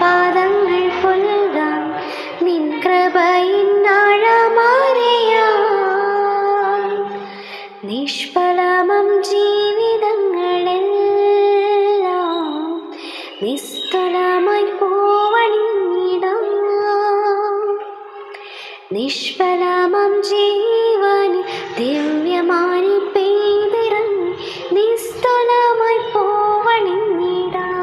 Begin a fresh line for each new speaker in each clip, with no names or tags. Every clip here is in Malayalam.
പാദങ്ങൾ പുൽകാം നിൻ കൃപയിൻ ആഴമറിയാം. നിഷ്ഫലമം ജീവിതങ്ങളെല്ലാം നിസ്തുലമായി പോവണിടാം. നിഷ്ഫലമം ജീവന് ദിവ്യമാനി പെയ്തിറങ്ങി നിസ്തുലമായി പോവണിടാം.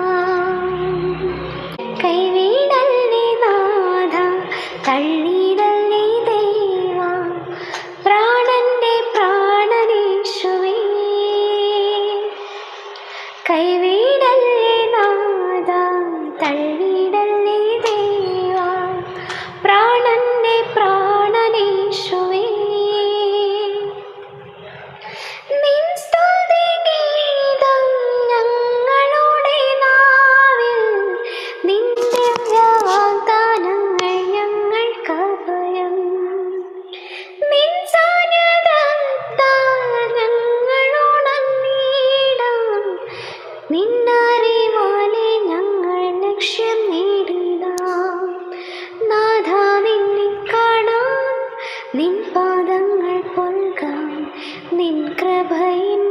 കൈവിടല്ലേ നാഥ, തള്ളിയിടല്ലേ ദേവ, പ്രാണന്റെ പ്രാണനേശുവേ. കൈവിടല്ലേ നാഥ, തള്ളിയിടല്ലേ ദേവ, പ്രാണന്റെ പ്രാണനേശുവേ. നിൻ സ്തുതിഗീതം ഞങ്ങളുടെ നാവിൽ, നിന്റെ വാഗ്ദാനങ്ങൾ ഞങ്ങൾക്കഭയം. നിൻ സാന്നിധ്യത്താൽ ഞങ്ങൾ ഉണർന്നിടാം. നിന്നറിവാലെ ഞങ്ങൾ ലക്ഷ്യം നേടിടാം. നാഥ നിന്നെ കാണാൻ നിൻ പാദങ്ങൾ പുൽകാം നിൻ കൃപയിൻ